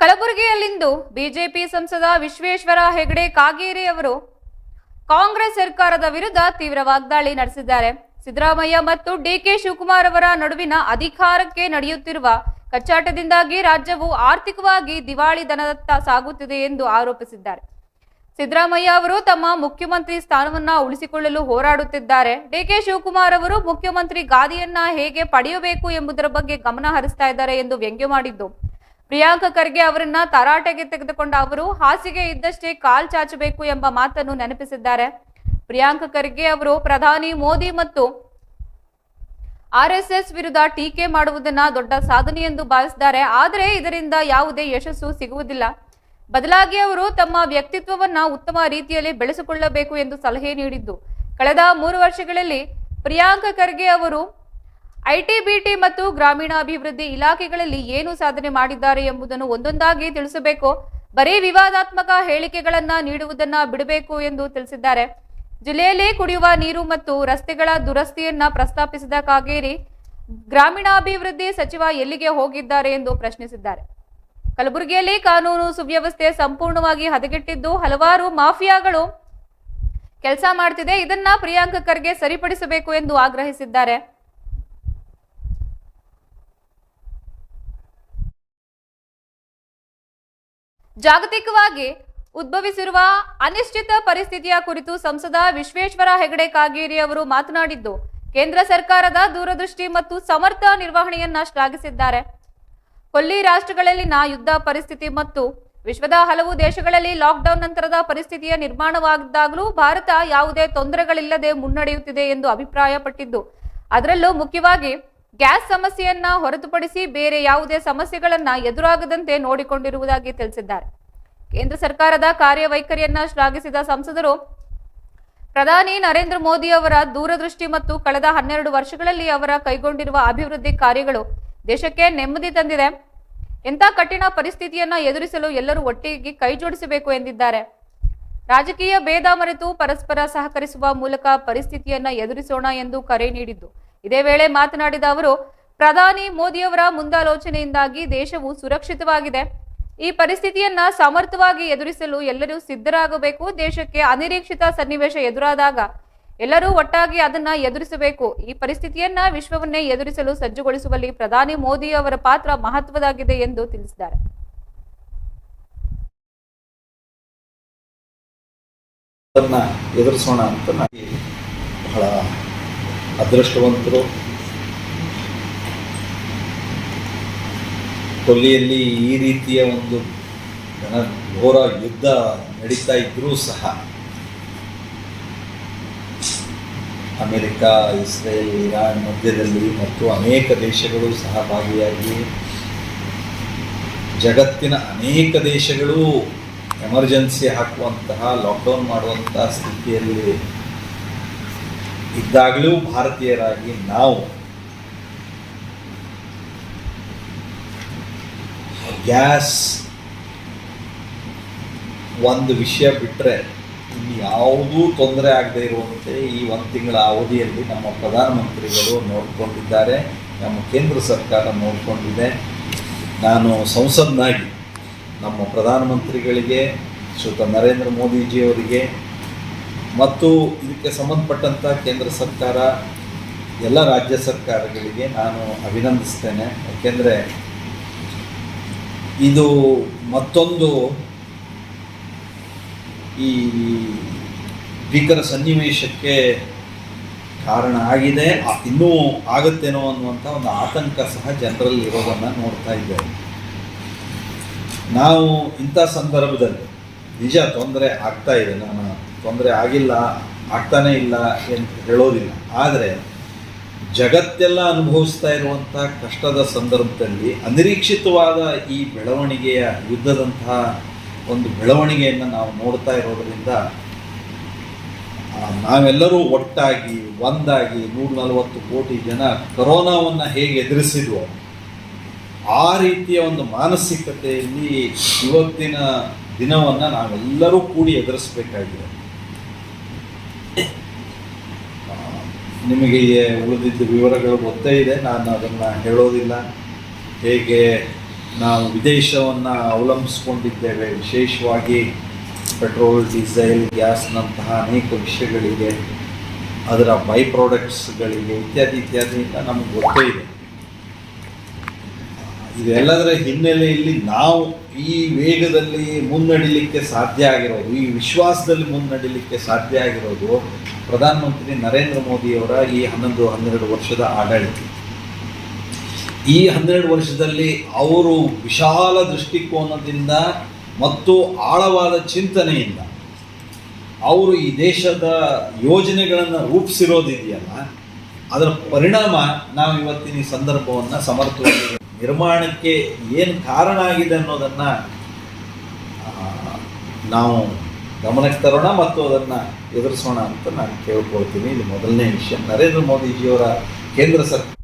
ಕಲಬುರಗಿಯಲ್ಲಿಂದು ಬಿಜೆಪಿ ಸಂಸದ ವಿಶ್ವೇಶ್ವರ ಹೆಗಡೆ ಕಾಗೇರಿ ಅವರು ಕಾಂಗ್ರೆಸ್ ಸರ್ಕಾರದ ವಿರುದ್ಧ ತೀವ್ರ ವಾಗ್ದಾಳಿ ನಡೆಸಿದ್ದಾರೆ. ಸಿದ್ದರಾಮಯ್ಯ ಮತ್ತು ಡಿಕೆ ಶಿವಕುಮಾರ್ ಅವರ ನಡುವಿನ ಅಧಿಕಾರಕ್ಕೆ ನಡೆಯುತ್ತಿರುವ ಕಚ್ಚಾಟದಿಂದಾಗಿ ರಾಜ್ಯವು ಆರ್ಥಿಕವಾಗಿ ದಿವಾಳಿತನದತ್ತ ಸಾಗುತ್ತಿದೆ ಎಂದು ಆರೋಪಿಸಿದ್ದಾರೆ. ಸಿದ್ದರಾಮಯ್ಯ ಅವರು ತಮ್ಮ ಮುಖ್ಯಮಂತ್ರಿ ಸ್ಥಾನವನ್ನ ಉಳಿಸಿಕೊಳ್ಳಲು ಹೋರಾಡುತ್ತಿದ್ದಾರೆ. ಡಿಕೆ ಶಿವಕುಮಾರ್ ಅವರು ಮುಖ್ಯಮಂತ್ರಿ ಗಾದಿಯನ್ನ ಹೇಗೆ ಪಡೆಯಬೇಕು ಎಂಬುದರ ಬಗ್ಗೆ ಗಮನ ಹರಿಸ್ತಾ ಇದ್ದಾರೆ ಎಂದು ವ್ಯಂಗ್ಯ ಮಾಡಿದ್ದು, ಪ್ರಿಯಾಂಕ ಖರ್ಗೆ ಅವರನ್ನ ತರಾಟೆಗೆ ತೆಗೆದುಕೊಂಡ ಅವರು ಹಾಸಿಗೆ ಇದ್ದಷ್ಟೇ ಕಾಲ್ ಚಾಚಬೇಕು ಎಂಬ ಮಾತನ್ನು ನೆನಪಿಸಿದ್ದಾರೆ. ಪ್ರಿಯಾಂಕ ಖರ್ಗೆ ಅವರು ಪ್ರಧಾನಿ ಮೋದಿ ಮತ್ತು ಆರ್ಎಸ್ಎಸ್ ವಿರುದ್ಧ ಟೀಕೆ ಮಾಡುವುದನ್ನ ದೊಡ್ಡ ಸಾಧನೆ ಎಂದು ಭಾವಿಸಿದ್ದಾರೆ. ಆದರೆ ಇದರಿಂದ ಯಾವುದೇ ಯಶಸ್ಸು ಸಿಗುವುದಿಲ್ಲ. ಬದಲಾಗಿ ಅವರು ತಮ್ಮ ವ್ಯಕ್ತಿತ್ವವನ್ನ ಉತ್ತಮ ರೀತಿಯಲ್ಲಿ ಬೆಳೆಸಿಕೊಳ್ಳಬೇಕು ಎಂದು ಸಲಹೆ ನೀಡಿದ್ದು, ಕಳೆದ 3 ವರ್ಷಗಳಲ್ಲಿ ಪ್ರಿಯಾಂಕ ಖರ್ಗೆ ಅವರು ಐಟಿ, ಬಿಟಿ ಮತ್ತು ಗ್ರಾಮೀಣಾಭಿವೃದ್ಧಿ ಇಲಾಖೆಗಳಲ್ಲಿ ಏನು ಸಾಧನೆ ಮಾಡಿದ್ದಾರೆ ಎಂಬುದನ್ನು ಒಂದೊಂದಾಗಿ ತಿಳಿಸಬೇಕು. ಬರೀ ವಿವಾದಾತ್ಮಕ ಹೇಳಿಕೆಗಳನ್ನ ನೀಡುವುದನ್ನ ಬಿಡಬೇಕು ಎಂದು ತಿಳಿಸಿದ್ದಾರೆ. ಜಿಲ್ಲೆಯಲ್ಲಿ ಕುಡಿಯುವ ನೀರು ಮತ್ತು ರಸ್ತೆಗಳ ದುರಸ್ತಿಯನ್ನ ಪ್ರಸ್ತಾಪಿಸಿದ ಕಾಗೇರಿ, ಗ್ರಾಮೀಣಾಭಿವೃದ್ಧಿ ಸಚಿವ ಎಲ್ಲಿಗೆ ಹೋಗಿದ್ದಾರೆ ಎಂದು ಪ್ರಶ್ನಿಸಿದ್ದಾರೆ. ಕಲಬುರಗಿಯಲ್ಲಿ ಕಾನೂನು ಸುವ್ಯವಸ್ಥೆ ಸಂಪೂರ್ಣವಾಗಿ ಹದಗೆಟ್ಟಿದ್ದು, ಹಲವಾರು ಮಾಫಿಯಾಗಳು ಕೆಲಸ ಮಾಡ್ತಿದೆ. ಇದನ್ನ ಪ್ರಿಯಾಂಕ ಖರ್ಗೆ ಸರಿಪಡಿಸಬೇಕು ಎಂದು ಆಗ್ರಹಿಸಿದ್ದಾರೆ. ಜಾಗತಿಕವಾಗಿ ಉದ್ಭವಿಸಿರುವ ಅನಿಶ್ಚಿತ ಪರಿಸ್ಥಿತಿಯ ಕುರಿತು ಸಂಸದ ವಿಶ್ವೇಶ್ವರ ಹೆಗಡೆ ಕಾಗೇರಿ ಅವರು ಮಾತನಾಡಿದ್ದು, ಕೇಂದ್ರ ಸರ್ಕಾರದ ದೂರದೃಷ್ಟಿ ಮತ್ತು ಸಮರ್ಥ ನಿರ್ವಹಣೆಯನ್ನ ಶ್ಲಾಘಿಸಿದ್ದಾರೆ. ಕೊಲ್ಲಿ ರಾಷ್ಟ್ರಗಳಲ್ಲಿನ ಯುದ್ಧ ಪರಿಸ್ಥಿತಿ ಮತ್ತು ವಿಶ್ವದ ಹಲವು ದೇಶಗಳಲ್ಲಿ ಲಾಕ್ಡೌನ್ ನಂತರದ ಪರಿಸ್ಥಿತಿಯ ನಿರ್ಮಾಣವಾಗಿದ್ದಾಗಲೂ ಭಾರತ ಯಾವುದೇ ತೊಂದರೆಗಳಿಲ್ಲದೆ ಮುನ್ನಡೆಯುತ್ತಿದೆ ಎಂದು ಅಭಿಪ್ರಾಯಪಟ್ಟಿದ್ದು, ಅದರಲ್ಲೂ ಮುಖ್ಯವಾಗಿ ಗ್ಯಾಸ್ ಸಮಸ್ಯೆಯನ್ನ ಹೊರತುಪಡಿಸಿ ಬೇರೆ ಯಾವುದೇ ಸಮಸ್ಯೆಗಳನ್ನ ಎದುರಾಗದಂತೆ ನೋಡಿಕೊಂಡಿರುವುದಾಗಿ ತಿಳಿಸಿದ್ದಾರೆ. ಕೇಂದ್ರ ಸರ್ಕಾರದ ಕಾರ್ಯವೈಖರಿಯನ್ನ ಶ್ಲಾಘಿಸಿದ ಸಂಸದರು, ಪ್ರಧಾನಿ ನರೇಂದ್ರ ಮೋದಿ ಅವರ ದೂರದೃಷ್ಟಿ ಮತ್ತು ಕಳೆದ 12 ವರ್ಷಗಳಲ್ಲಿ ಅವರ ಕೈಗೊಂಡಿರುವ ಅಭಿವೃದ್ಧಿ ಕಾರ್ಯಗಳು ದೇಶಕ್ಕೆ ನೆಮ್ಮದಿ ತಂದಿದೆ. ಎಂಥ ಕಠಿಣ ಪರಿಸ್ಥಿತಿಯನ್ನ ಎದುರಿಸಲು ಎಲ್ಲರೂ ಒಟ್ಟಿಗೆ ಕೈ ಜೋಡಿಸಬೇಕು ಎಂದಿದ್ದಾರೆ. ರಾಜಕೀಯ ಭೇದ ಮರೆತು ಪರಸ್ಪರ ಸಹಕರಿಸುವ ಮೂಲಕ ಪರಿಸ್ಥಿತಿಯನ್ನ ಎದುರಿಸೋಣ ಎಂದು ಕರೆ ನೀಡಿದ್ದು, ಇದೇ ವೇಳೆ ಮಾತನಾಡಿದ ಅವರು, ಪ್ರಧಾನಿ ಮೋದಿಯವರ ಮುಂದಾಲೋಚನೆಯಿಂದಾಗಿ ದೇಶವು ಸುರಕ್ಷಿತವಾಗಿದೆ. ಈ ಪರಿಸ್ಥಿತಿಯನ್ನ ಸಮರ್ಥವಾಗಿ ಎದುರಿಸಲು ಎಲ್ಲರೂ ಸಿದ್ಧರಾಗಬೇಕು. ದೇಶಕ್ಕೆ ಅನಿರೀಕ್ಷಿತ ಸನ್ನಿವೇಶ ಎದುರಾದಾಗ ಎಲ್ಲರೂ ಒಟ್ಟಾಗಿ ಅದನ್ನ ಎದುರಿಸಬೇಕು. ಈ ಪರಿಸ್ಥಿತಿಯನ್ನ ವಿಶ್ವವನ್ನೇ ಎದುರಿಸಲು ಸಜ್ಜುಗೊಳಿಸುವಲ್ಲಿ ಪ್ರಧಾನಿ ಮೋದಿ ಅವರ ಪಾತ್ರ ಮಹತ್ವದಾಗಿದೆ ಎಂದು ತಿಳಿಸಿದ್ದಾರೆ. ಎದುರಿಸೋಣ ಅಂತ ಬಹಳ ಅದೃಷ್ಟವಂತರು. ಕೊಲ್ಲಿಯಲ್ಲಿ ಈ ರೀತಿಯ ಒಂದು ಘೋರ ಯುದ್ಧ ನಡೀತಾ ಇದ್ರೂ ಸಹ ಅಮೆರಿಕ, ಇಸ್ರೇಲ್, ಇರಾನ್ ಮಧ್ಯದಲ್ಲಿ ಮತ್ತು ಅನೇಕ ದೇಶಗಳು ಸಹ ಭಾಗಿಯಾಗಿ ಜಗತ್ತಿನ ಅನೇಕ ದೇಶಗಳು ಎಮರ್ಜೆನ್ಸಿ ಹಾಕುವಂತಹ, ಲಾಕ್ಡೌನ್ ಮಾಡುವಂತಹ ಸ್ಥಿತಿಯಲ್ಲಿ ಇದ್ದಾಗಲೂ ಭಾರತೀಯರಾಗಿ ನಾವು ಗ್ಯಾಸ್ ಒಂದು ವಿಷಯ ಬಿಟ್ಟರೆ ಇನ್ನು ಯಾವುದೂ ತೊಂದರೆ ಆಗದೆ ಇರುವಂತೆ ಈ 1 ತಿಂಗಳ ಅವಧಿಯಲ್ಲಿ ನಮ್ಮ ಪ್ರಧಾನಮಂತ್ರಿಗಳು ನೋಡಿಕೊಂಡಿದ್ದಾರೆ, ನಮ್ಮ ಕೇಂದ್ರ ಸರ್ಕಾರ ನೋಡಿಕೊಂಡಿದೆ. ನಾನು ಸಂಸದನಾಗಿ ನಮ್ಮ ಪ್ರಧಾನಮಂತ್ರಿಗಳಿಗೆ, ಶ್ರೀಯುತ ನರೇಂದ್ರ ಮೋದಿಜಿಯವರಿಗೆ ಮತ್ತು ಇದಕ್ಕೆ ಸಂಬಂಧಪಟ್ಟಂಥ ಕೇಂದ್ರ ಸರ್ಕಾರ, ಎಲ್ಲ ರಾಜ್ಯ ಸರ್ಕಾರಗಳಿಗೆ ನಾನು ಅಭಿನಂದಿಸ್ತೇನೆ. ಯಾಕೆಂದರೆ ಇದು ಮತ್ತೊಂದು ಈ ಭೀಕರ ಸನ್ನಿವೇಶಕ್ಕೆ ಕಾರಣ ಆಗಿದೆ. ಇನ್ನೂ ಆಗುತ್ತೇನೋ ಅನ್ನುವಂಥ ಒಂದು ಆತಂಕ ಸಹ ಜನರಲ್ಲಿ ಇರೋದನ್ನು ನೋಡ್ತಾ ಇದ್ದೇವೆ. ನಾವು ಇಂಥ ಸಂದರ್ಭದಲ್ಲಿ ನಿಜ ತೊಂದರೆ ಆಗ್ತಾ ಇದೆ, ನಾನು ತೊಂದರೆ ಆಗಿಲ್ಲ, ಆಗ್ತಾನೇ ಇಲ್ಲ ಅಂತ ಹೇಳೋದಿಲ್ಲ. ಆದರೆ ಜಗತ್ತೆಲ್ಲ ಅನುಭವಿಸ್ತಾ ಇರುವಂಥ ಕಷ್ಟದ ಸಂದರ್ಭದಲ್ಲಿ ಅನಿರೀಕ್ಷಿತವಾದ ಈ ಬೆಳವಣಿಗೆಯ, ಯುದ್ಧದಂತಹ ಒಂದು ಬೆಳವಣಿಗೆಯನ್ನು ನಾವು ನೋಡ್ತಾ ಇರೋದರಿಂದ ನಾವೆಲ್ಲರೂ ಒಟ್ಟಾಗಿ ಒಂದಾಗಿ 140 ಕೋಟಿ ಜನ ಕೊರೋನಾವನ್ನು ಹೇಗೆ ಎದುರಿಸಿದ್ವೋ ಆ ರೀತಿಯ ಒಂದು ಮಾನಸಿಕತೆಯಲ್ಲಿ ಇವತ್ತಿನ ದಿನವನ್ನು ನಾವೆಲ್ಲರೂ ಕೂಡಿ ಎದುರಿಸಬೇಕಾಗಿದೆ. ನಿಮಗೆ ಉಳಿದಿದ್ದ ವಿವರಗಳು ಗೊತ್ತೇ ಇದೆ, ನಾನು ಅದನ್ನು ಹೇಳೋದಿಲ್ಲ. ಹೇಗೆ ನಾವು ವಿದೇಶವನ್ನು ಅವಲಂಬಿಸ್ಕೊಂಡಿದ್ದೇವೆ, ವಿಶೇಷವಾಗಿ ಪೆಟ್ರೋಲ್, ಡೀಸೆಲ್, ಗ್ಯಾಸ್ನಂತಹ ಅನೇಕ ವಿಷಯಗಳಿಗೆ, ಅದರ ಬೈ ಪ್ರಾಡಕ್ಟ್ಸ್ಗಳಿಗೆ ಇತ್ಯಾದಿ ಇತ್ಯಾದಿಯಿಂದ ನಮಗೆ ಗೊತ್ತೇ ಇದೆ. ಇದೆಲ್ಲದರ ಹಿನ್ನೆಲೆಯಲ್ಲಿ ನಾವು ಈ ವೇಗದಲ್ಲಿ ಮುನ್ನಡಿಲಿಕ್ಕೆ ಸಾಧ್ಯ ಆಗಿರೋದು, ಈ ವಿಶ್ವಾಸದಲ್ಲಿ ಮುನ್ನಡಿಲಿಕ್ಕೆ ಸಾಧ್ಯ ಆಗಿರೋದು ಪ್ರಧಾನಮಂತ್ರಿ ನರೇಂದ್ರ ಮೋದಿಯವರ ಈ 12 ವರ್ಷದ ಆಡಳಿತ. ಈ 12 ವರ್ಷದಲ್ಲಿ ಅವರು ವಿಶಾಲ ದೃಷ್ಟಿಕೋನದಿಂದ ಮತ್ತು ಆಳವಾದ ಚಿಂತನೆಯಿಂದ ಅವರು ಈ ದೇಶದ ಯೋಜನೆಗಳನ್ನು ರೂಪಿಸಿರೋದಿದೆಯಲ್ಲ, ಅದರ ಪರಿಣಾಮ ನಾವು ಇವತ್ತಿನ ಈ ಸಂದರ್ಭವನ್ನು ಸಮರ್ಥವಾಗಿ ನಿರ್ಮಾಣಕ್ಕೆ ಏನು ಕಾರಣ ಆಗಿದೆ ಅನ್ನೋದನ್ನು ನಾವು ಗಮನಕ್ಕೆ ತರೋಣ ಮತ್ತು ಅದನ್ನು ಎದುರಿಸೋಣ ಅಂತ ನಾನು ಕೇಳ್ಕೊಳ್ತೀನಿ. ಇದು ಮೊದಲನೇ ವಿಷಯ. ನರೇಂದ್ರ ಮೋದಿಜಿಯವರ ಕೇಂದ್ರ ಸರ್ಕಾರ